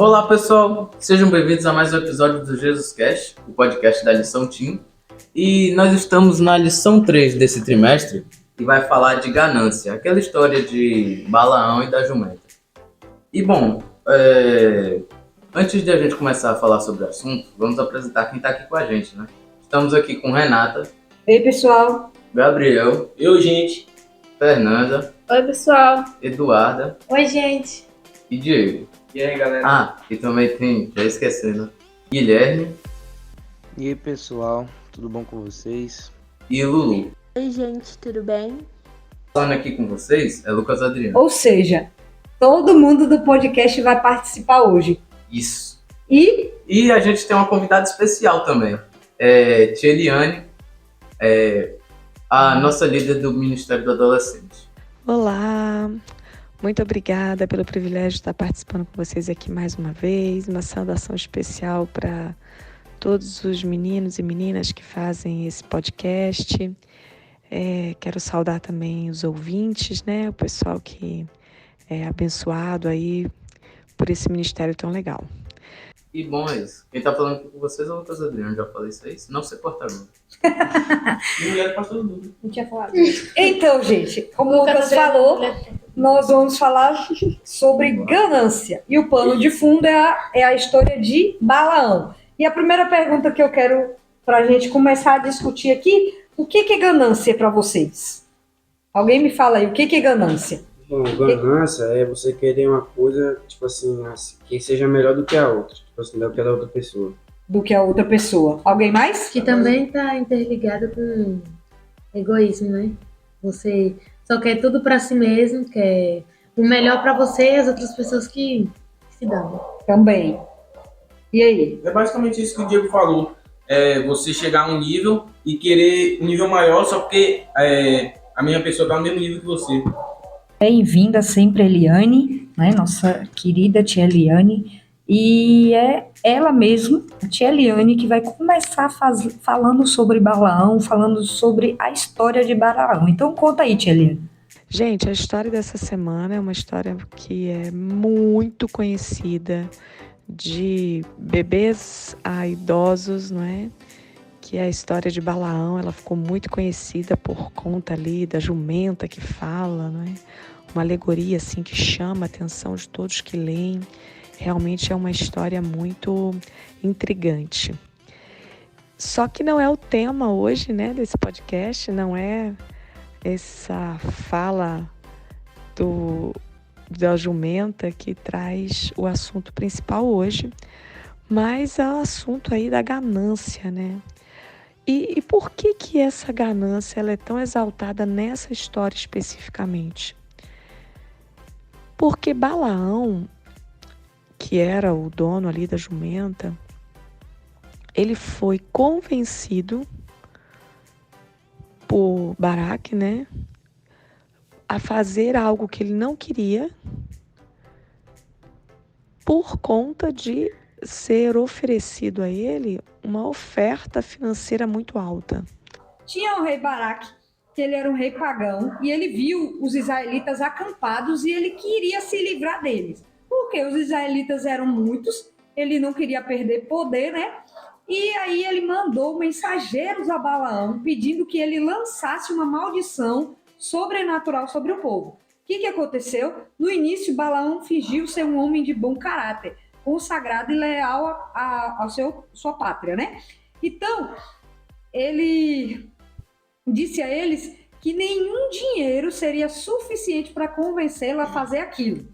Olá pessoal, sejam bem-vindos a mais um episódio do Jesus Cast, o podcast da lição Team. E nós estamos na lição 3 desse trimestre e vai falar de ganância, aquela história de Balaão e da jumenta. E bom, antes de a gente começar a falar sobre o assunto, vamos apresentar quem está aqui com a gente, né? Estamos aqui com Renata. Ei, pessoal. Gabriel. Eu, gente. Fernanda. Oi, pessoal. Eduarda. Oi, gente. E Diego. E aí, galera? E também tem, já esquecendo, Guilherme. E aí, pessoal, tudo bom com vocês? E Lulu. Oi, gente, tudo bem? Falando aqui com vocês é Lucas Adriano. Ou seja, todo mundo do podcast vai participar hoje. Isso. E a gente tem uma convidada especial também. Tia Eliane, a nossa líder do Ministério do Adolescente. Olá, muito obrigada pelo privilégio de estar participando com vocês aqui mais uma vez. Uma saudação especial para todos os meninos e meninas que fazem esse podcast. Quero saudar também os ouvintes, né? O pessoal que é abençoado aí por esse ministério tão legal. E bom, é isso. Quem tá falando aqui com vocês é o Lucas Adriano, já falei isso aí, senão você corta mesmo. E mulher faz todo mundo. não tinha falado. Então, gente, como o Lucas falou, nós vamos falar sobre ganância. E o pano de fundo é a história de Balaão. E a primeira pergunta que eu quero pra gente começar a discutir aqui, o que é ganância para vocês? Alguém me fala aí, o que é ganância? Bom, ganância é você querer uma coisa, tipo assim, que seja melhor do que a outra. Tipo assim, do que a da outra pessoa. Do que a outra pessoa. Alguém mais? Que também está interligado com egoísmo, né? Você só quer tudo para si mesmo, quer o melhor para você e as outras pessoas que se dão. Também. E aí? É basicamente isso que o Diego falou. Você chegar a um nível e querer um nível maior só porque a minha pessoa está no mesmo nível que você. Bem-vinda sempre, Eliane, né? Nossa querida tia Eliane. E é ela mesma, a tia Eliane, que vai começar falando sobre Balaão, falando sobre a história de Balaão. Então conta aí, tia Eliane. Gente, a história dessa semana é uma história que é muito conhecida, de bebês a idosos, não é? Que é a história de Balaão. Ela ficou muito conhecida por conta ali da jumenta que fala, não é? Uma alegoria assim que chama a atenção de todos que leem. Realmente é uma história muito intrigante. Só que não é o tema hoje, né, desse podcast, não é essa fala da jumenta que traz o assunto principal hoje, mas é o assunto aí da ganância, né? E por que essa ganância ela é tão exaltada nessa história especificamente? Porque Balaão, que era o dono ali da jumenta, ele foi convencido por Baraque, né, a fazer algo que ele não queria por conta de ser oferecido a ele uma oferta financeira muito alta. Tinha o rei Baraque, que ele era um rei pagão, e ele viu os israelitas acampados e ele queria se livrar deles. Porque os israelitas eram muitos, ele não queria perder poder, né? E aí ele mandou mensageiros a Balaão, pedindo que ele lançasse uma maldição sobrenatural sobre o povo. O que aconteceu? No início, Balaão fingiu ser um homem de bom caráter, consagrado e leal à sua pátria, né? Então, ele disse a eles que nenhum dinheiro seria suficiente para convencê-lo a fazer aquilo.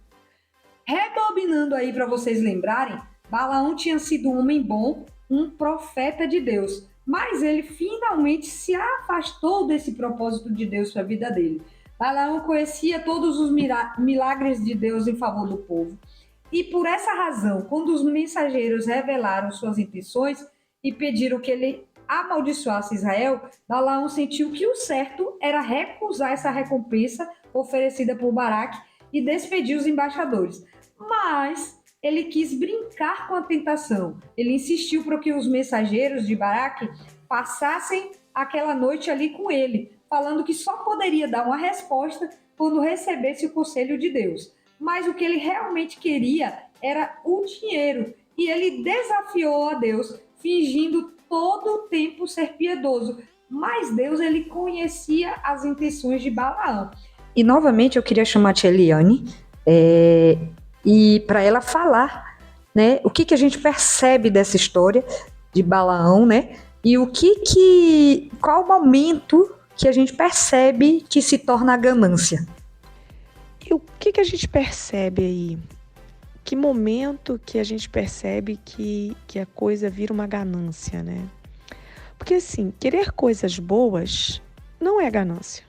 Rebobinando aí para vocês lembrarem, Balaão tinha sido um homem bom, um profeta de Deus, mas ele finalmente se afastou desse propósito de Deus para a vida dele. Balaão conhecia todos os milagres de Deus em favor do povo. E por essa razão, quando os mensageiros revelaram suas intenções e pediram que ele amaldiçoasse Israel, Balaão sentiu que o certo era recusar essa recompensa oferecida por Baraque e despedir os embaixadores. Mas ele quis brincar com a tentação. Ele insistiu para que os mensageiros de Baraque passassem aquela noite ali com ele, falando que só poderia dar uma resposta quando recebesse o conselho de Deus. Mas o que ele realmente queria era o dinheiro. E ele desafiou a Deus, fingindo todo o tempo ser piedoso. Mas Deus, ele conhecia as intenções de Balaão. E novamente eu queria chamar a tia Eliane e para ela falar, né, o que a gente percebe dessa história de Balaão, né? E qual o momento que a gente percebe que se torna a ganância? E o que a gente percebe aí? Que momento que a gente percebe que a coisa vira uma ganância, né? Porque assim, querer coisas boas não é ganância.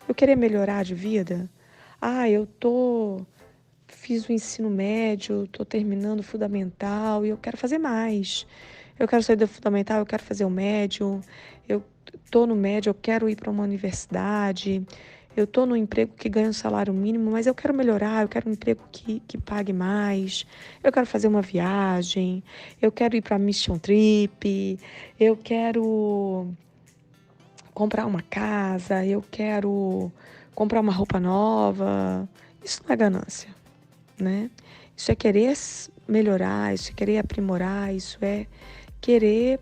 Eu querer melhorar de vida, fiz o ensino médio, estou terminando o fundamental e eu quero fazer mais. Eu quero sair do fundamental, eu quero fazer o médio. Eu estou no médio, eu quero ir para uma universidade. Eu estou no emprego que ganha um salário mínimo, mas eu quero melhorar, eu quero um emprego que pague mais. Eu quero fazer uma viagem, eu quero ir para a mission trip, eu quero comprar uma casa, eu quero comprar uma roupa nova. Isso não é ganância, né? Isso é querer melhorar, isso é querer aprimorar, isso é querer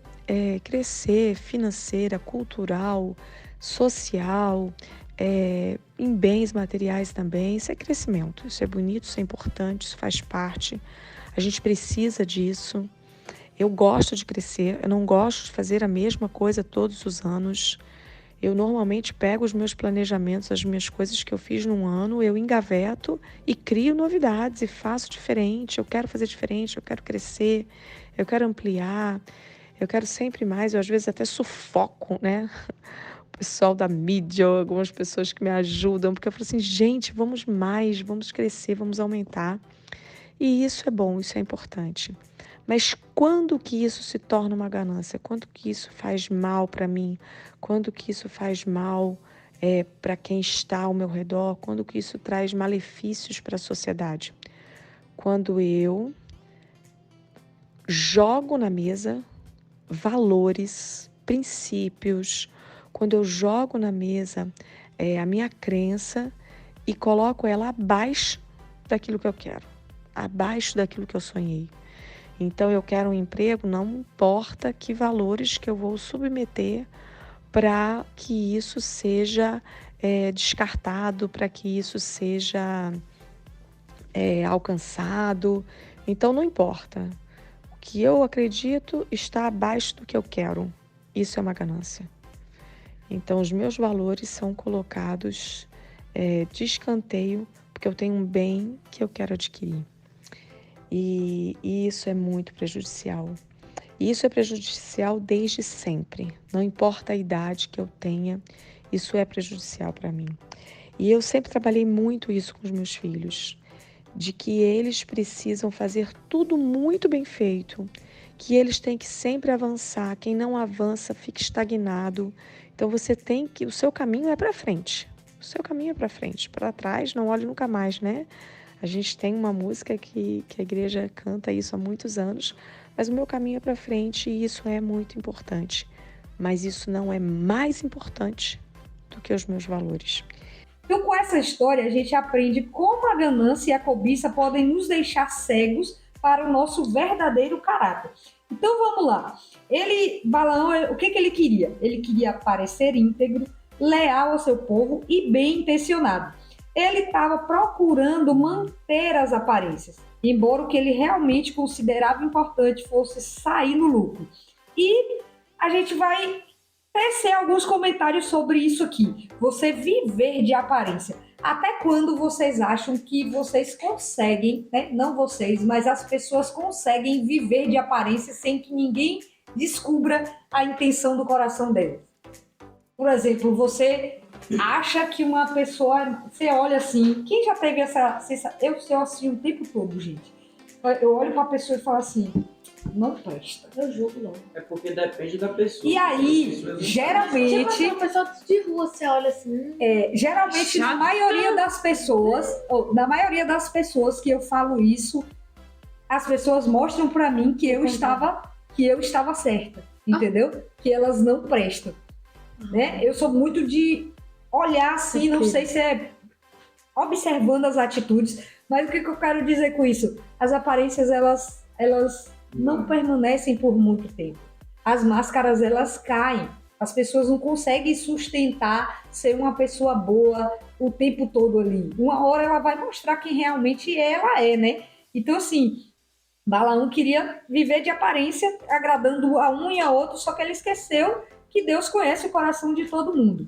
crescer financeira, cultural, social, em bens materiais também. Isso é crescimento, isso é bonito, isso é importante, isso faz parte. A gente precisa disso. Eu gosto de crescer, eu não gosto de fazer a mesma coisa todos os anos. Eu normalmente pego os meus planejamentos, as minhas coisas que eu fiz num ano, eu engaveto e crio novidades e faço diferente. Eu quero fazer diferente, eu quero crescer, eu quero ampliar, eu quero sempre mais. Eu às vezes até sufoco, né? O pessoal da mídia, algumas pessoas que me ajudam, porque eu falo assim, gente, vamos mais, vamos crescer, vamos aumentar. E isso é bom, isso é importante. Mas quando que isso se torna uma ganância? Quando que isso faz mal para mim? Quando que isso faz mal para quem está ao meu redor? Quando que isso traz malefícios para a sociedade? Quando eu jogo na mesa valores, princípios, quando eu jogo na mesa a minha crença e coloco ela abaixo daquilo que eu quero, abaixo daquilo que eu sonhei. Então, eu quero um emprego, não importa que valores que eu vou submeter para que isso seja descartado, para que isso seja alcançado. Então, não importa. O que eu acredito está abaixo do que eu quero. Isso é uma ganância. Então, os meus valores são colocados de escanteio, porque eu tenho um bem que eu quero adquirir. E isso é muito prejudicial. E isso é prejudicial desde sempre. Não importa a idade que eu tenha, isso é prejudicial para mim. E eu sempre trabalhei muito isso com os meus filhos, de que eles precisam fazer tudo muito bem feito, que eles têm que sempre avançar. Quem não avança fica estagnado. Então você tem que... O seu caminho é para frente. O seu caminho é para frente. Para trás, não olhe nunca mais, né? A gente tem uma música que a igreja canta isso há muitos anos, mas o meu caminho é para frente e isso é muito importante. Mas isso não é mais importante do que os meus valores. Então, com essa história, a gente aprende como a ganância e a cobiça podem nos deixar cegos para o nosso verdadeiro caráter. Então, vamos lá. Balaão, o que ele queria? Ele queria parecer íntegro, leal ao seu povo e bem intencionado. Ele estava procurando manter as aparências, embora o que ele realmente considerava importante fosse sair no lucro. E a gente vai tecer alguns comentários sobre isso aqui. Você viver de aparência. Até quando vocês acham que vocês conseguem, né? Não vocês, mas as pessoas conseguem viver de aparência sem que ninguém descubra a intenção do coração deles? Por exemplo, você acha que uma pessoa, você olha assim, quem já teve essa sensação? Eu assim o tempo todo, gente. Eu olho pra pessoa e falo assim, não presta. Eu julgo logo. É porque depende da pessoa. E aí, geralmente... Tipo, uma pessoa de rua, você olha assim... Geralmente, na maioria das pessoas que eu falo isso, as pessoas mostram pra mim que eu estava certa, entendeu? Que elas não prestam. Né? Eu sou muito de olhar assim, não sei se é observando as atitudes, Mas o que eu quero dizer com isso? As aparências, elas não permanecem por muito tempo. As máscaras, elas caem. As pessoas não conseguem sustentar ser uma pessoa boa o tempo todo ali. Uma hora ela vai mostrar quem realmente ela é, né? Então, assim, Balaão queria viver de aparência, agradando a um e a outro, só que ele esqueceu que Deus conhece o coração de todo mundo.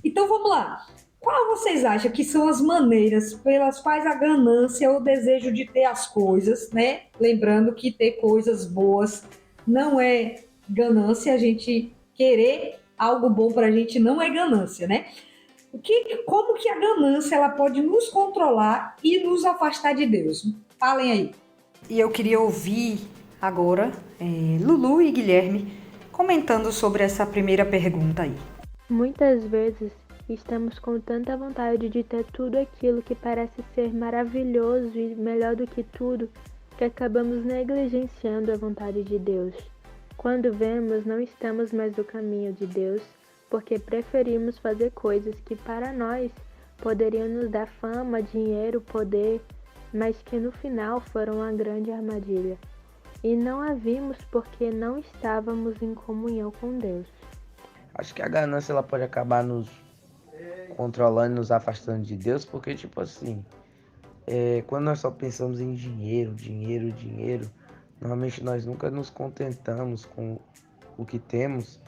Então, vamos lá. Qual vocês acham que são as maneiras pelas quais a ganância ou o desejo de ter as coisas, né? Lembrando que ter coisas boas não é ganância, a gente querer algo bom pra gente não é ganância, né? Como que a ganância ela pode nos controlar e nos afastar de Deus? Falem aí. E eu queria ouvir agora Lulu e Guilherme comentando sobre essa primeira pergunta aí. Muitas vezes estamos com tanta vontade de ter tudo aquilo que parece ser maravilhoso e melhor do que tudo, que acabamos negligenciando a vontade de Deus. Quando vemos, não estamos mais no caminho de Deus, porque preferimos fazer coisas que para nós poderiam nos dar fama, dinheiro, poder, mas que no final foram uma grande armadilha. E não a vimos porque não estávamos em comunhão com Deus. Acho que a ganância ela pode acabar nos controlando, nos afastando de Deus, porque tipo assim, quando nós só pensamos em dinheiro, normalmente nós nunca nos contentamos com o que temos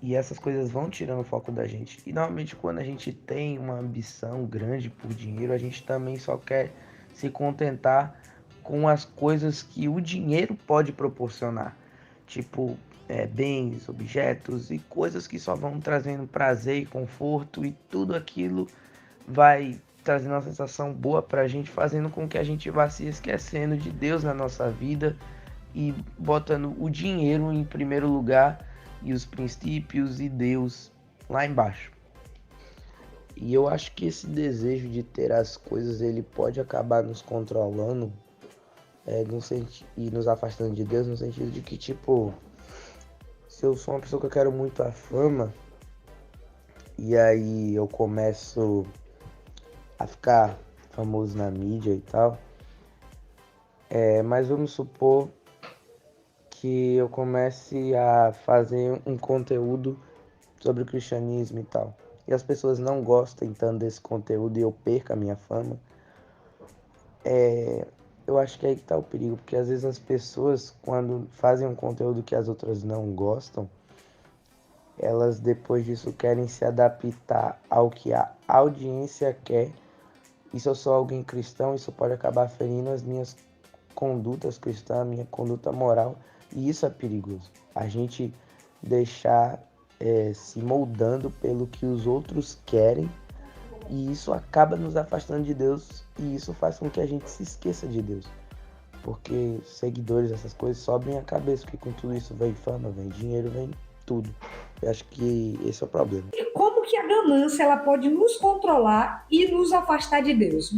e essas coisas vão tirando o foco da gente. E normalmente quando a gente tem uma ambição grande por dinheiro, a gente também só quer se contentar com as coisas que o dinheiro pode proporcionar, tipo bens, objetos e coisas que só vão trazendo prazer e conforto, e tudo aquilo vai trazendo uma sensação boa pra gente, fazendo com que a gente vá se esquecendo de Deus na nossa vida e botando o dinheiro em primeiro lugar e os princípios e Deus lá embaixo. E eu acho que esse desejo de ter as coisas, ele pode acabar nos controlando e nos afastando de Deus, no sentido de que, tipo, se eu sou uma pessoa que eu quero muito a fama, e aí eu começo a ficar famoso na mídia e tal, mas vamos supor que eu comece a fazer um conteúdo sobre o cristianismo e tal, e as pessoas não gostem tanto desse conteúdo e eu perca a minha fama, eu acho que é aí que tá o perigo, porque às vezes as pessoas, quando fazem um conteúdo que as outras não gostam, elas depois disso querem se adaptar ao que a audiência quer. E se eu sou alguém cristão, isso pode acabar ferindo as minhas condutas cristãs, a minha conduta moral, e isso é perigoso. A gente deixar se moldando pelo que os outros querem, e isso acaba nos afastando de Deus, e isso faz com que a gente se esqueça de Deus. Porque seguidores, essas coisas, sobem a cabeça, porque com tudo isso vem fama, vem dinheiro, vem tudo. Eu acho que esse é o problema. E como que a ganância ela pode nos controlar e nos afastar de Deus?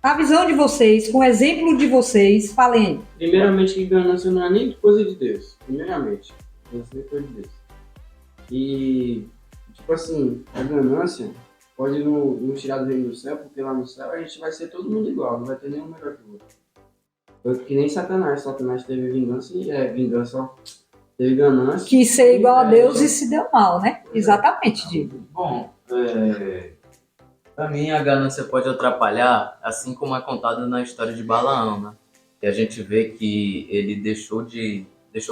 A visão de vocês, com o exemplo de vocês, falem aí. Primeiramente, que ganância não é nem coisa de Deus. Primeiramente, ganância não é coisa de Deus. E, tipo assim, a ganância pode nos tirar do reino do céu, porque lá no céu a gente vai ser todo mundo igual, não vai ter nenhum melhor que o outro. Foi que nem Satanás teve vingança e teve ganância. Que ser igual a Deus e se deu mal, né? Exatamente, Diego. Bom, pra mim a ganância pode atrapalhar, assim como é contado na história de Balaão, né? Que a gente vê que ele deixou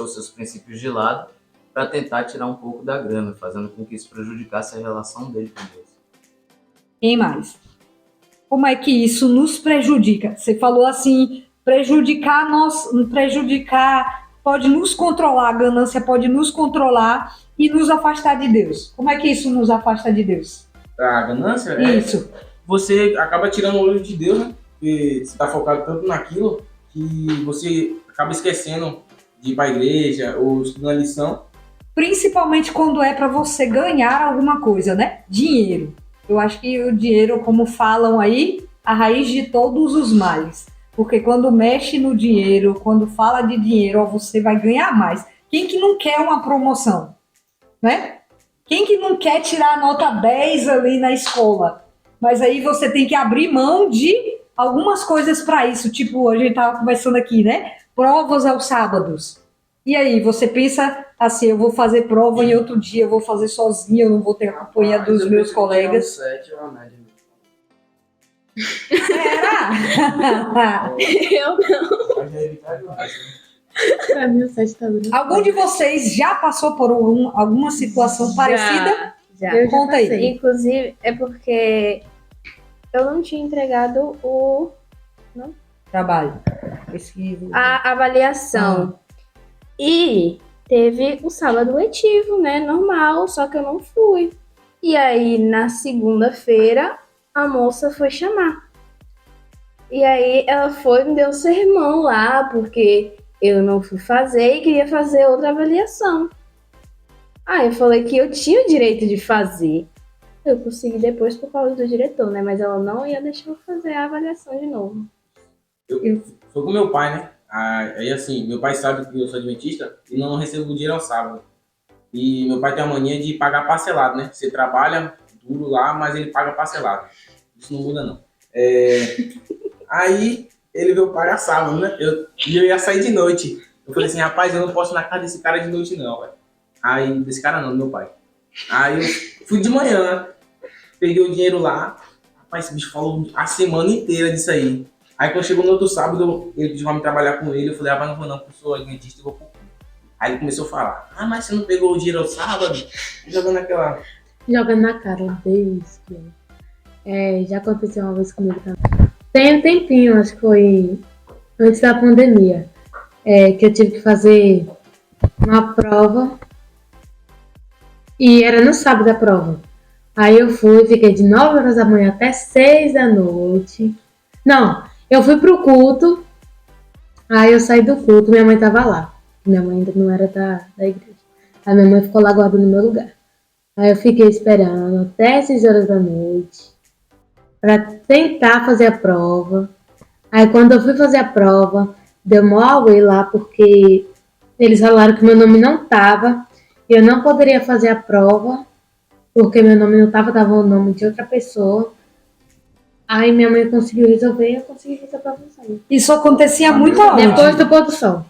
seus princípios de lado para tentar tirar um pouco da grana, fazendo com que isso prejudicasse a relação dele com Deus. Quem mais? Como é que isso nos prejudica? Você falou assim, prejudicar, pode nos controlar, a ganância pode nos controlar e nos afastar de Deus. Como é que isso nos afasta de Deus? A ganância, Isso. Você acaba tirando o olho de Deus, né? Porque você está focado tanto naquilo que você acaba esquecendo de ir para a igreja ou estudando a lição. Principalmente quando é para você ganhar alguma coisa, né? Dinheiro. Eu acho que o dinheiro, como falam aí, a raiz de todos os males. Porque quando mexe no dinheiro, quando fala de dinheiro, ó, você vai ganhar mais. Quem que não quer uma promoção? Né? Quem que não quer tirar a nota 10 ali na escola? Mas aí você tem que abrir mão de algumas coisas para isso, tipo, a gente tava conversando aqui, né? Provas aos sábados. E aí, você pensa assim, eu vou fazer prova e outro dia eu vou fazer sozinha, eu não vou ter a companhia dos meus colegas. 7 é uma média. Será? Eu não. Pra mim, o 7 tá bonito. Algum de vocês já passou por alguma situação parecida? Já. Eu já Conta aí. passei. Inclusive, é porque eu não tinha entregado Trabalho. Pesquisa. a avaliação. E teve o sábado letivo, né? Normal, só que eu não fui. E aí, na segunda-feira, a moça foi chamar. E aí, ela foi e me deu um sermão lá, porque eu não fui fazer e queria fazer outra avaliação. Aí eu falei que eu tinha o direito de fazer. Eu consegui depois por causa do diretor, né? Mas ela não ia deixar eu fazer a avaliação de novo. Foi com meu pai, né? Aí assim, meu pai sabe que eu sou adventista e não recebo dinheiro ao sábado. E meu pai tem a mania de pagar parcelado, né? Você trabalha duro lá, mas ele paga parcelado. Isso não muda, não. Aí ele veio pagar sábado, né? E eu ia sair de noite. Eu falei assim, rapaz, eu não posso ir na casa desse cara de noite, não, velho. Aí, desse cara não, do meu pai. Aí eu fui de manhã, né? Peguei o dinheiro lá. Rapaz, esse bicho falou a semana inteira disso aí. Aí quando chegou no outro sábado, ele pediu pra me trabalhar com ele. Eu falei, rapaz, não vou não, porque eu sou adventista e vou pro cu. Aí ele começou a falar, mas você não pegou o dinheiro ao sábado? Jogando aquela... Jogando na cara, Deus. Já aconteceu uma vez comigo também. Tem um tempinho, acho que foi antes da pandemia, que eu tive que fazer uma prova. E era no sábado a prova. Aí eu fui, fiquei de 9 horas da manhã até 6 da noite. Não, eu fui pro culto. Aí eu saí do culto, minha mãe tava lá. Minha mãe ainda não era da igreja. Aí minha mãe ficou lá guardando o meu lugar. Aí eu fiquei esperando até 6 horas da noite pra tentar fazer a prova. Aí quando eu fui fazer a prova, deu mó auê lá, porque eles falaram que meu nome não tava. E eu não poderia fazer a prova, porque meu nome não tava o nome de outra pessoa. Aí minha mãe conseguiu resolver e eu consegui fazer a prova no sábado. Isso acontecia muito aonde? Depois do pôr do sol.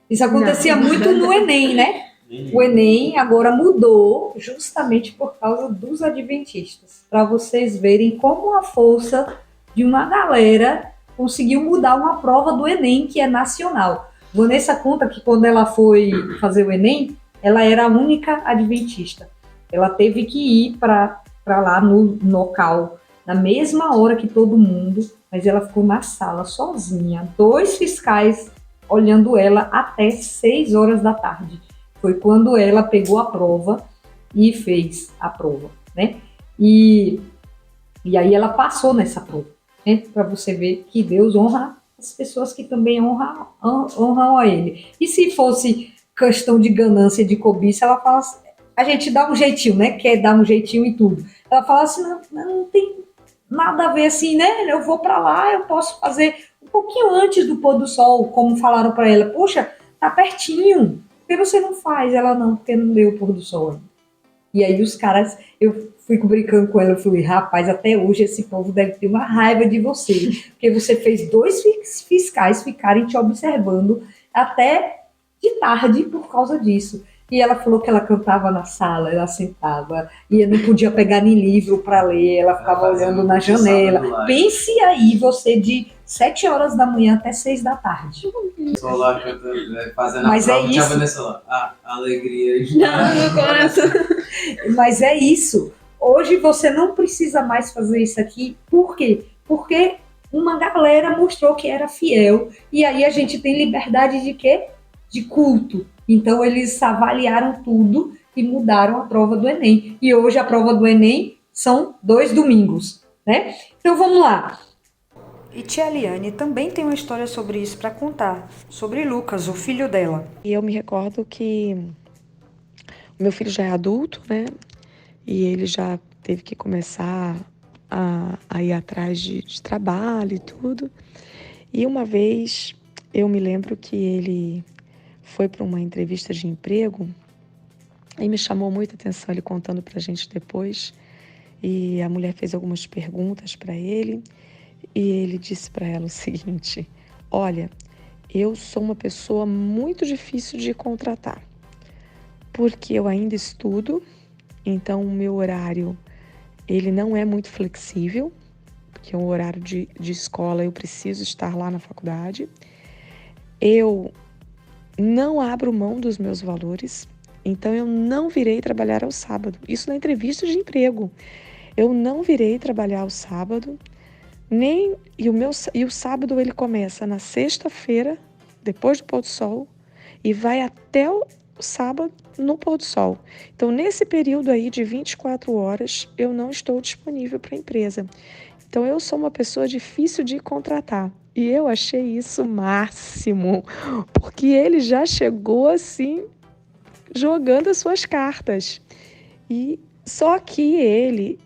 Isso acontecia muito no Enem, né? O Enem agora mudou justamente por causa dos adventistas. Para vocês verem como a força de uma galera conseguiu mudar uma prova do Enem, que é nacional. Vanessa conta que quando ela foi fazer o Enem, ela era a única adventista. Ela teve que ir para lá no local, na mesma hora que todo mundo, mas ela ficou na sala sozinha. 2 fiscais olhando ela até 6 horas da tarde. Foi quando ela pegou a prova e fez a prova, né? E aí ela passou nessa prova, né? Para você ver que Deus honra as pessoas que também honram a Ele. E se fosse questão de ganância, de cobiça, ela fala assim, a gente dá um jeitinho, né? Quer dar um jeitinho e tudo. Ela fala assim, não tem nada a ver assim, né? Eu vou para lá, eu posso fazer um pouquinho antes do pôr do sol, como falaram para ela. Poxa, tá pertinho. Por que você não faz? Ela não, porque não deu o pôr do sol ainda. E aí os caras, eu fico brincando com ela, eu falei, rapaz, até hoje esse povo deve ter uma raiva de você, porque você fez 2 fiscais ficarem te observando até de tarde por causa disso. E ela falou que ela cantava na sala, ela sentava, e não podia pegar nem livro para ler, ela ficava olhando na janela. Pense aí, você de 7 horas da manhã até 6 da tarde. Só lá cantando, fazendo Mas a prova, é tinha isso. Vanessa lá, alegria. Não, no coração. Mas é isso. Hoje você não precisa mais fazer isso aqui. Por quê? Porque uma galera mostrou que era fiel. E aí a gente tem liberdade de quê? De culto. Então eles avaliaram tudo e mudaram a prova do Enem. E hoje a prova do Enem são 2 domingos, né? Então vamos lá. E tia Eliane também tem uma história sobre isso para contar. Sobre Lucas, o filho dela. E eu me recordo que o meu filho já é adulto, né? E ele já teve que começar a ir atrás de trabalho e tudo. E uma vez eu me lembro que ele foi para uma entrevista de emprego e me chamou muita atenção, ele contando para a gente depois. E a mulher fez algumas perguntas para ele e ele disse para ela o seguinte: olha, eu sou uma pessoa muito difícil de contratar, porque eu ainda estudo, então o meu horário ele não é muito flexível, porque é um horário de escola, eu preciso estar lá na faculdade. Eu não abro mão dos meus valores, então eu não virei trabalhar ao sábado. Isso na entrevista de emprego. Eu não virei trabalhar ao sábado, e o sábado ele começa na sexta-feira, depois do pôr do sol, e vai até o sábado no pôr do sol. Então, nesse período aí de 24 horas, eu não estou disponível para a empresa. Então, eu sou uma pessoa difícil de contratar. E eu achei isso o máximo, porque ele já chegou assim, jogando as suas cartas. E só que ele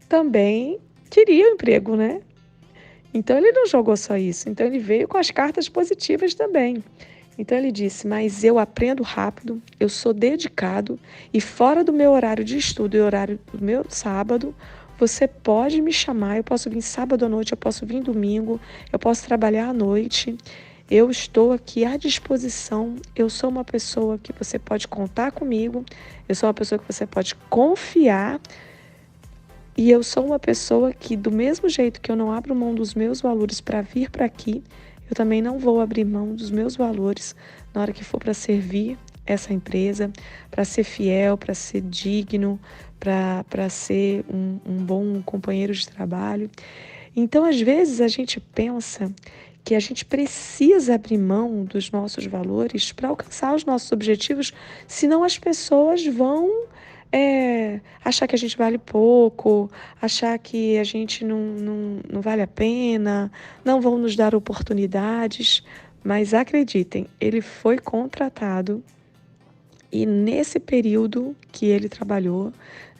também queria o emprego, né? Então, ele não jogou só isso. Então, ele veio com as cartas positivas também. Então, ele disse, mas eu aprendo rápido, eu sou dedicado e fora do meu horário de estudo e horário do meu sábado, você pode me chamar, eu posso vir sábado à noite, eu posso vir domingo, eu posso trabalhar à noite. Eu estou aqui à disposição, eu sou uma pessoa que você pode contar comigo, eu sou uma pessoa que você pode confiar e eu sou uma pessoa que, do mesmo jeito que eu não abro mão dos meus valores para vir para aqui, eu também não vou abrir mão dos meus valores na hora que for para servir essa empresa, para ser fiel, para ser digno, para ser um bom companheiro de trabalho. Então, às vezes, a gente pensa que a gente precisa abrir mão dos nossos valores para alcançar os nossos objetivos, senão as pessoas vão achar que a gente vale pouco, achar que a gente não vale a pena, não vão nos dar oportunidades. Mas acreditem, ele foi contratado e nesse período que ele trabalhou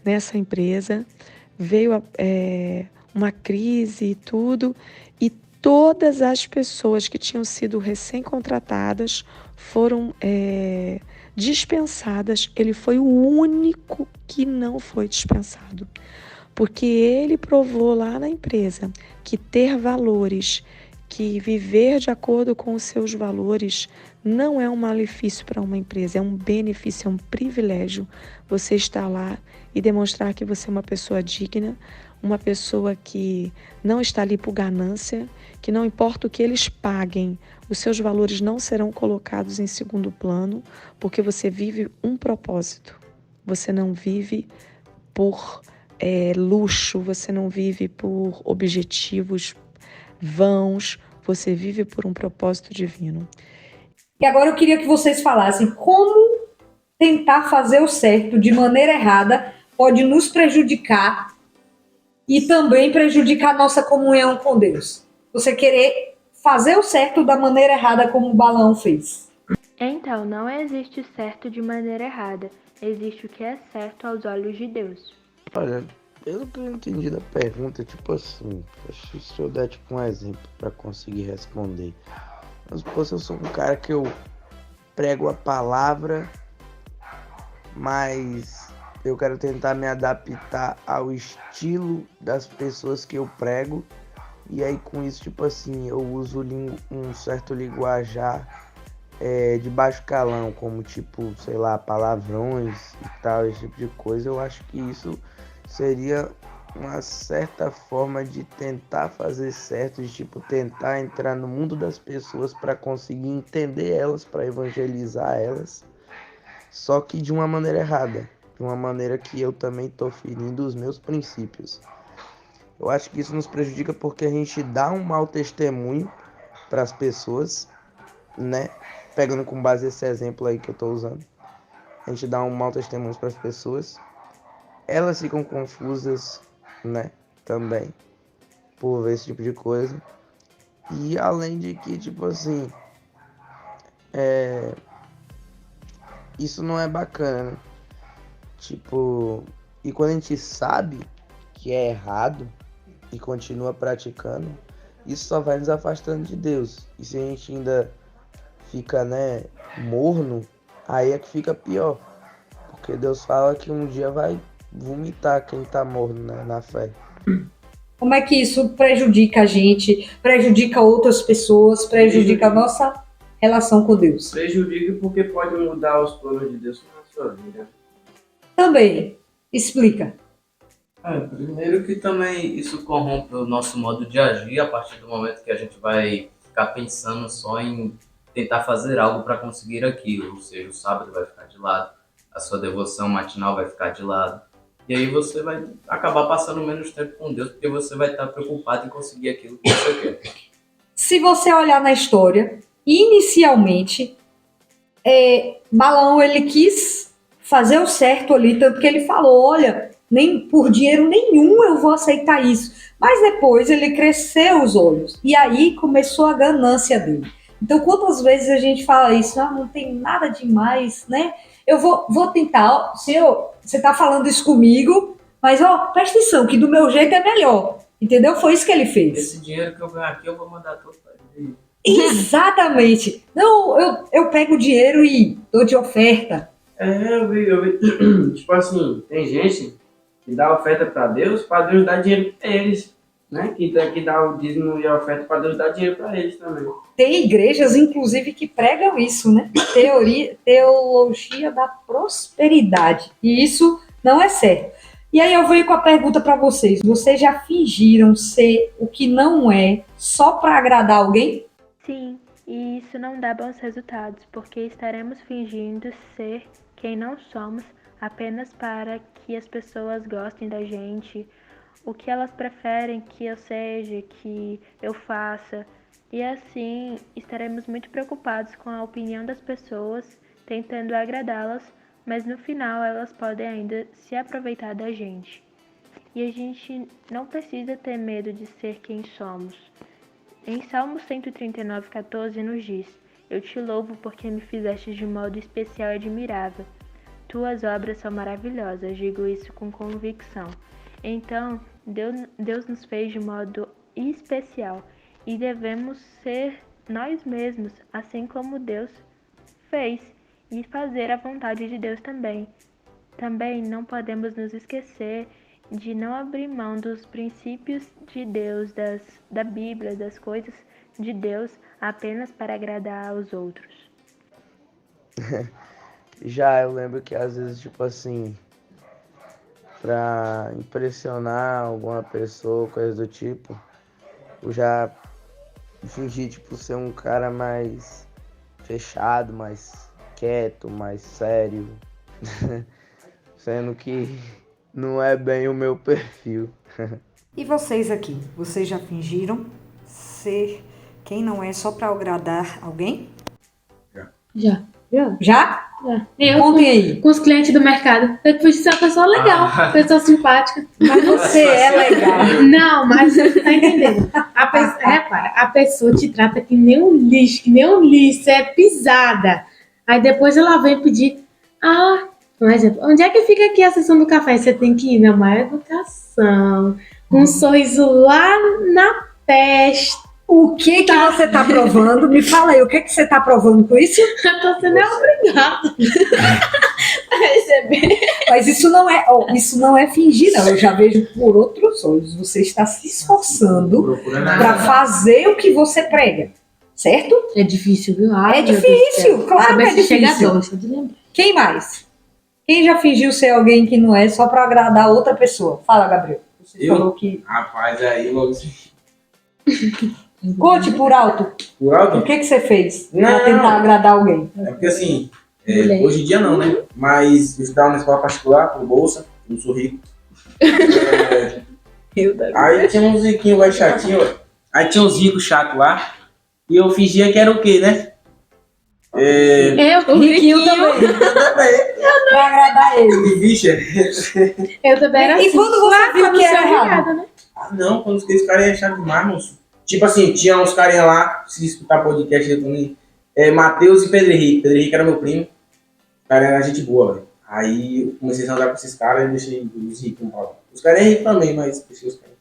nessa empresa, veio uma crise e tudo, e todas as pessoas que tinham sido recém-contratadas foram dispensadas. Ele foi o único que não foi dispensado, porque ele provou lá na empresa que ter valores, que viver de acordo com os seus valores não é um malefício para uma empresa, é um benefício, é um privilégio você estar lá e demonstrar que você é uma pessoa digna, uma pessoa que não está ali por ganância, que não importa o que eles paguem, os seus valores não serão colocados em segundo plano, porque você vive um propósito. Você não vive por luxo, você não vive por objetivos vãos, você vive por um propósito divino. E agora eu queria que vocês falassem como tentar fazer o certo de maneira errada pode nos prejudicar e também prejudicar nossa comunhão com Deus. Você querer fazer o certo da maneira errada como o Balaão fez. Então, não existe certo de maneira errada. Existe o que é certo aos olhos de Deus. Olha, pelo que eu entendi da pergunta, tipo assim, acho que se eu der tipo um exemplo para conseguir responder. Mas, pô, se eu sou um cara que eu prego a palavra, mas eu quero tentar me adaptar ao estilo das pessoas que eu prego. E aí com isso, tipo assim, eu uso um certo linguajar de baixo calão, como tipo, sei lá, palavrões e tal, esse tipo de coisa. Eu acho que isso seria uma certa forma de tentar fazer certo, de tipo, tentar entrar no mundo das pessoas para conseguir entender elas, para evangelizar elas, só que de uma maneira errada, de uma maneira que eu também estou ferindo os meus princípios. Eu acho que isso nos prejudica porque a gente dá um mau testemunho para as pessoas, né? Pegando com base esse exemplo aí que eu estou usando, a gente dá um mau testemunho para as pessoas, elas ficam confusas, né? Também por ver esse tipo de coisa. E além de que, tipo assim, isso não é bacana, né? Tipo, e quando a gente sabe que é errado e continua praticando, isso só vai nos afastando de Deus. E se a gente ainda fica, né, morno, aí é que fica pior. Porque Deus fala que um dia vai vomitar quem tá morno, né, na fé. Como é que isso prejudica a gente, prejudica outras pessoas, prejudica a nossa relação com Deus? Prejudica porque pode mudar os planos de Deus na sua vida. Também, explica. Primeiro que também isso corrompe o nosso modo de agir a partir do momento que a gente vai ficar pensando só em tentar fazer algo para conseguir aquilo. Ou seja, o sábado vai ficar de lado, a sua devoção matinal vai ficar de lado. E aí você vai acabar passando menos tempo com Deus, porque você vai estar preocupado em conseguir aquilo que você quer. Se você olhar na história, inicialmente, Balaão ele quis fazer o certo ali, tanto que ele falou, olha, nem por dinheiro nenhum eu vou aceitar isso. Mas depois ele cresceu os olhos, e aí começou a ganância dele. Então, quantas vezes a gente fala isso? Não tem nada demais, né? Eu vou tentar, Senhor, você está falando isso comigo, mas presta atenção, que do meu jeito é melhor. Entendeu? Foi isso que ele fez. Esse dinheiro que eu ganho aqui, eu vou mandar todo para ele. Exatamente. Não, eu pego o dinheiro e dou de oferta. Eu vi. Tipo assim, tem gente que dá oferta para Deus dar dinheiro para eles. Né? Que dá o dízimo e a oferta para Deus dar dinheiro para eles também. Tem igrejas, inclusive, que pregam isso, né? Teologia da prosperidade. E isso não é certo. E aí eu venho com a pergunta para vocês. Vocês já fingiram ser o que não é só para agradar alguém? Sim, e isso não dá bons resultados, porque estaremos fingindo ser quem não somos apenas para que as pessoas gostem da gente, o que elas preferem que eu seja, que eu faça. E assim, estaremos muito preocupados com a opinião das pessoas, tentando agradá-las, mas no final elas podem ainda se aproveitar da gente. E a gente não precisa ter medo de ser quem somos. Em Salmo 139:14 nos diz: Eu te louvo porque me fizeste de modo especial e admirável. Tuas obras são maravilhosas, digo isso com convicção. Então, Deus nos fez de modo especial e devemos ser nós mesmos, assim como Deus fez, e fazer a vontade de Deus também. Também não podemos nos esquecer de não abrir mão dos princípios de Deus, da Bíblia, das coisas de Deus, apenas para agradar aos outros. Já eu lembro que às vezes, tipo assim, pra impressionar alguma pessoa, coisa do tipo, eu já fingi, tipo, ser um cara mais fechado, mais quieto, mais sério, sendo que não é bem o meu perfil. E vocês aqui, vocês já fingiram ser quem não é só para agradar alguém? Já. Já? Eu Contem aí. com os clientes do mercado. Eu fui ser uma pessoa legal, pessoa simpática. Mas você é legal. Não, mas você tá entendendo. Repara, a pessoa te trata que nem um lixo, você é pisada. Aí depois ela vem pedir, por exemplo, onde é que fica aqui a sessão do café? Você tem que ir na má educação, com um sorriso lá na testa. O que você tá provando? Me fala aí, o que você tá provando com isso? Eu tô sendo obrigada a receber. Mas isso não é fingir, não. Eu já vejo por outros olhos. Você está se esforçando para fazer o que você prega, certo? É difícil, viu? É difícil, claro que é difícil. Quem mais? Quem já fingiu ser alguém que não é só para agradar outra pessoa? Fala, Gabriel. Você falou que... Rapaz, aí logo assim. Conte por alto. Por alto? O que você fez Não, para tentar agradar alguém? É porque assim, hoje em dia não, né? Mas eu estudava na escola particular, com bolsa, não sou rico. Aí tinha uns riquinhos mais chatinhos, aí tinha uns ricos chatos lá, e eu fingia que era o quê, né? Eu, Riquinho também. Pra agradar ele. Bicha. Eu também era E quando você viu que era errado? né? Não, quando os caras é chato demais, moço. Tipo assim, tinha uns carinha lá, se escutar podcast aí comigo, Matheus e Pedro Henrique. Pedro Henrique era meu primo. Os caras eram gente boa, velho. Aí eu comecei a andar com esses caras e deixei os ricos pra lá. Os caras é ricos também, mas deixei os caras.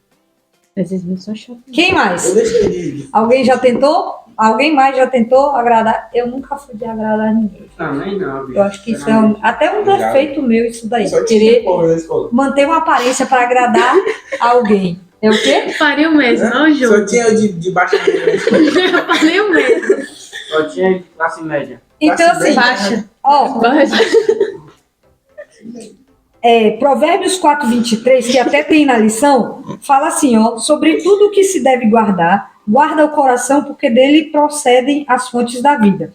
Às vezes eu sou chata. Quem mais? Eu deixei. Alguém já tentou? Alguém mais já tentou agradar? Eu nunca fui de agradar ninguém. Também não, bicho. Eu acho que isso é até um defeito meu, isso daí. Só Querer tinha povo na escola. manter uma aparência para agradar alguém. É o quê? Faria o mesmo, não, Só Júlio? tinha o de baixo. Eu falei o mesmo. Só tinha de classe média. Então, assim, Baixa. ó, Baixa. Provérbios 4:23, que até tem na lição, fala assim, ó, sobre tudo o que se deve guardar, guarda o coração, porque dele procedem as fontes da vida.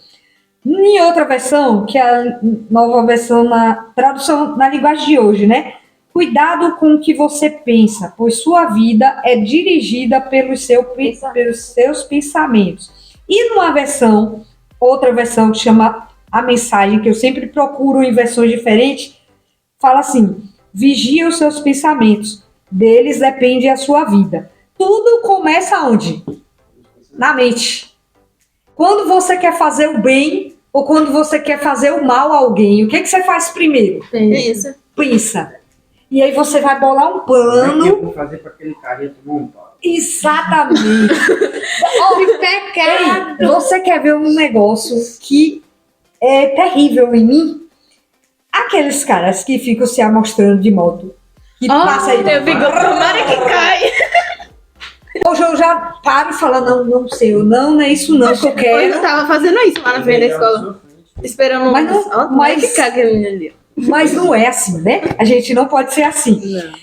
Em outra versão, que é a nova versão na tradução na linguagem de hoje, né? Cuidado com o que você pensa, pois sua vida é dirigida pelos seus pensamentos. E numa versão, outra versão que chama a mensagem, que eu sempre procuro em versões diferentes, fala assim: vigia os seus pensamentos, deles depende a sua vida. Tudo começa onde? Na mente. Quando você quer fazer o bem ou quando você quer fazer o mal a alguém, o que você faz primeiro? Pensa. Pensa. E aí você vai bolar um plano. Eu vou fazer para aquele carinha tomar um pau. Exatamente. Ei, você quer ver um negócio que é terrível em mim? Aqueles caras que ficam se amostrando de moto. Que passa aí. Eu fico, tomara que cai. Hoje eu já paro e falo, não sei, não é isso não que eu Hoje quero. eu tava fazendo isso lá na frente da escola. Esperando Mas não- tomara mas- que cai aquele menino ali. Mas não é assim, né? A gente não pode ser assim.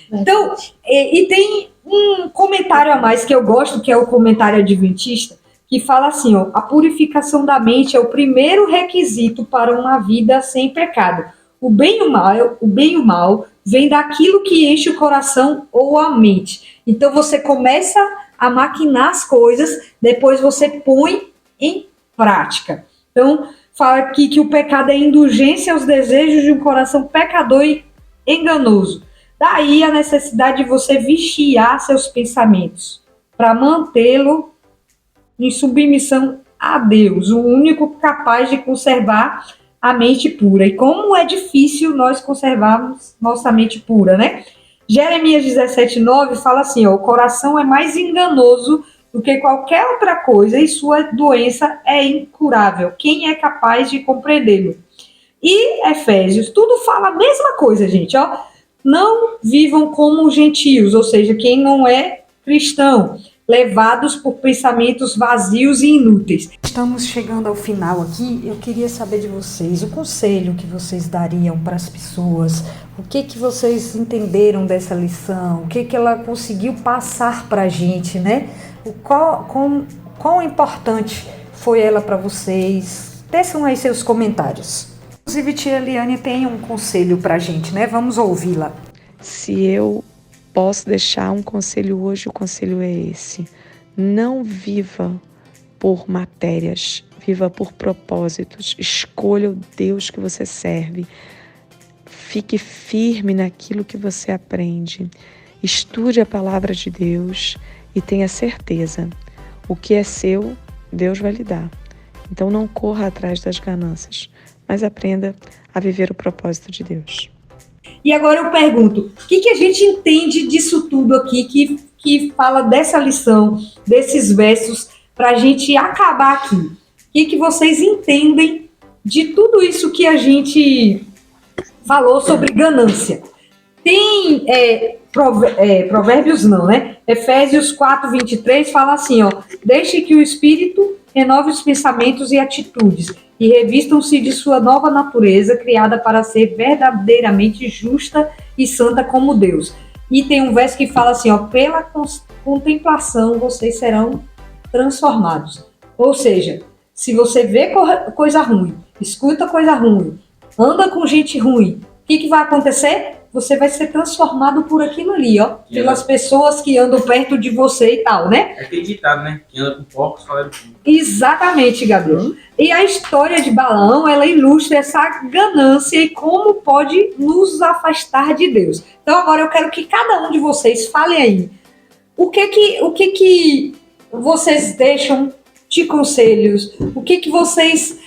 Não. Então, e tem um comentário a mais que eu gosto, que é o comentário adventista, que fala assim, ó, a purificação da mente é o primeiro requisito para uma vida sem pecado. O bem e o mal vem daquilo que enche o coração ou a mente. Então você começa a maquinar as coisas, depois você põe em prática. Então, fala aqui que o pecado é indulgência aos desejos de um coração pecador e enganoso. Daí a necessidade de você vigiar seus pensamentos para mantê-lo em submissão a Deus, o único capaz de conservar a mente pura. E como é difícil nós conservarmos nossa mente pura, né? Jeremias 17:9 fala assim, ó, o coração é mais enganoso do que qualquer outra coisa e sua doença é incurável. Quem é capaz de compreendê-lo? E Efésios, tudo fala a mesma coisa, gente, ó. Não vivam como gentios, ou seja, quem não é cristão, levados por pensamentos vazios e inúteis. Estamos chegando ao final aqui. Eu queria saber de vocês o conselho que vocês dariam para as pessoas. O que vocês entenderam dessa lição? O que ela conseguiu passar para a gente, né? Quão importante foi ela para vocês? Teçam aí seus comentários. Inclusive, tia Eliane tem um conselho para a gente, né? Vamos ouvi-la. Se eu posso deixar um conselho hoje, o conselho é esse: não viva por matérias, viva por propósitos. Escolha o Deus que você serve. Fique firme naquilo que você aprende. Estude a palavra de Deus e tenha certeza, o que é seu, Deus vai lhe dar. Então não corra atrás das ganâncias, mas aprenda a viver o propósito de Deus. E agora eu pergunto, o que a gente entende disso tudo aqui, que fala dessa lição, desses versos, para a gente acabar aqui? O que vocês entendem de tudo isso que a gente falou sobre ganância? Tem provérbios não, né? Efésios 4:23 fala assim, ó, deixe que o Espírito renove os pensamentos e atitudes e revistam-se de sua nova natureza, criada para ser verdadeiramente justa e santa como Deus. E tem um verso que fala assim, ó, pela contemplação vocês serão transformados. Ou seja, se você vê coisa ruim, escuta coisa ruim, anda com gente ruim, o que vai acontecer? Você vai ser transformado por aquilo ali, ó, pelas pessoas que andam perto de você e tal, né? É aquele ditado, né? Quem anda com porcos fala do fundo. Exatamente, Gabriel. E a história de Balaão, ela ilustra essa ganância e como pode nos afastar de Deus. Então agora eu quero que cada um de vocês fale aí. O que vocês deixam de conselhos? O que vocês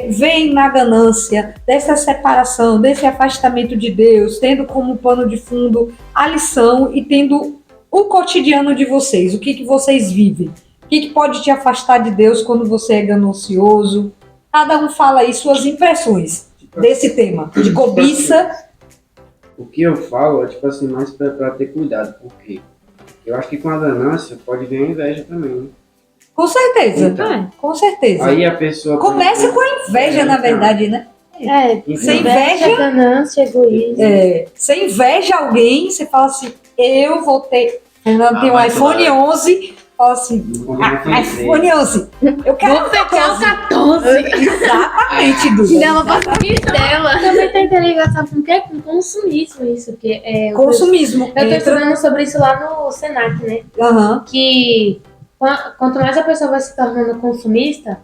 veem na ganância, dessa separação, desse afastamento de Deus, tendo como pano de fundo a lição e tendo o cotidiano de vocês? O que vocês vivem? O que pode te afastar de Deus quando você é ganancioso? Cada um fala aí suas impressões desse tema, de cobiça. O que eu falo é, tipo assim, mais pra ter cuidado, porque eu acho que com a ganância pode vir a inveja também, né? Com certeza. Então. Com certeza. Aí a pessoa... Começa com a inveja, na verdade, né? Você inveja, ganância, egoísmo. você inveja alguém, você fala assim, eu vou ter... Fernando tem um mas iPhone claro. 11, fala assim, iPhone 11, eu quero Vou pegar o 14. Exatamente, Duda. Dela pra dela. Também tem interligação com o quê? Com consumismo, isso. Que é Consumismo. Eu tô estudando sobre isso lá no Senac, né? Aham. Que quanto mais a pessoa vai se tornando consumista,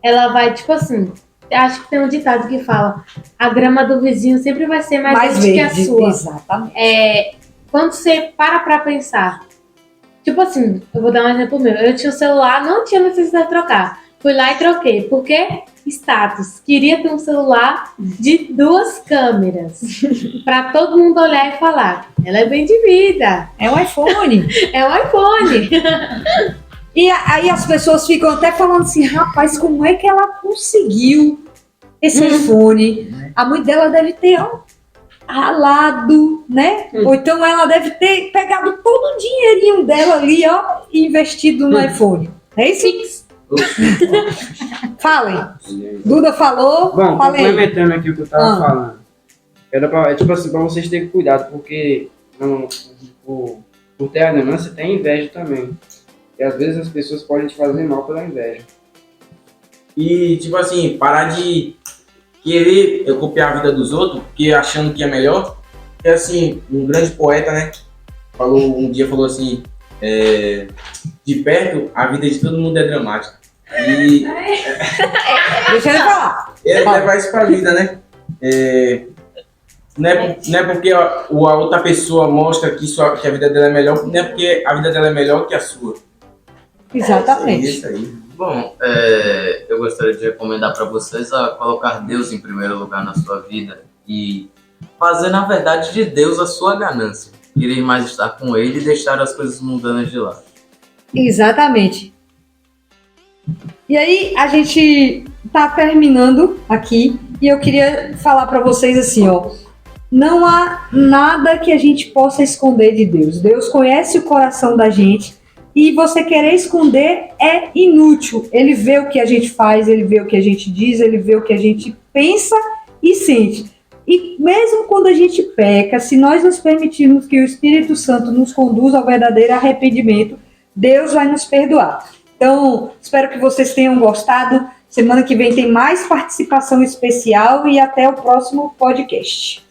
ela vai, tipo assim, acho que tem um ditado que fala, a grama do vizinho sempre vai ser mais verde que a sua. Exatamente. Quando você para pra pensar, tipo assim, eu vou dar um exemplo meu, eu tinha um celular, não tinha necessidade de trocar, fui lá e troquei, por quê? Status, queria ter um celular de 2 câmeras, pra todo mundo olhar e falar, ela é bem de vida, É um iPhone. é um iPhone. E aí as pessoas ficam até falando assim, rapaz, como é que ela conseguiu esse iPhone? A mãe dela deve ter ralado, né? Ou então ela deve ter pegado todo o dinheirinho dela ali, ó, e investido no iPhone. É isso? Falem. Duda falou, Bom, falei. complementando aqui o que eu tava falando. É tipo assim, pra vocês terem cuidado, porque por ter a ganância tem inveja também. E às vezes as pessoas podem te fazer mal pela inveja. E, tipo assim, parar de querer copiar a vida dos outros, porque achando que é melhor. É assim, um grande poeta, né? Um dia falou assim, de perto, a vida de todo mundo é dramática. E Deixa ele falar. levar isso pra vida, né? Não é porque a outra pessoa mostra que a vida dela é melhor, não é porque a vida dela é melhor que a sua. Exatamente. É isso aí. Bom, eu gostaria de recomendar para vocês a colocar Deus em primeiro lugar na sua vida e fazer, na verdade, de Deus a sua ganância. Querer mais estar com Ele e deixar as coisas mundanas de lado. Exatamente. E aí, a gente tá terminando aqui e eu queria falar para vocês assim, ó. Não há nada que a gente possa esconder de Deus. Deus conhece o coração da gente e você querer esconder é inútil. Ele vê o que a gente faz, ele vê o que a gente diz, ele vê o que a gente pensa e sente. E mesmo quando a gente peca, se nós nos permitirmos que o Espírito Santo nos conduza ao verdadeiro arrependimento, Deus vai nos perdoar. Então, espero que vocês tenham gostado. Semana que vem tem mais participação especial e até o próximo podcast.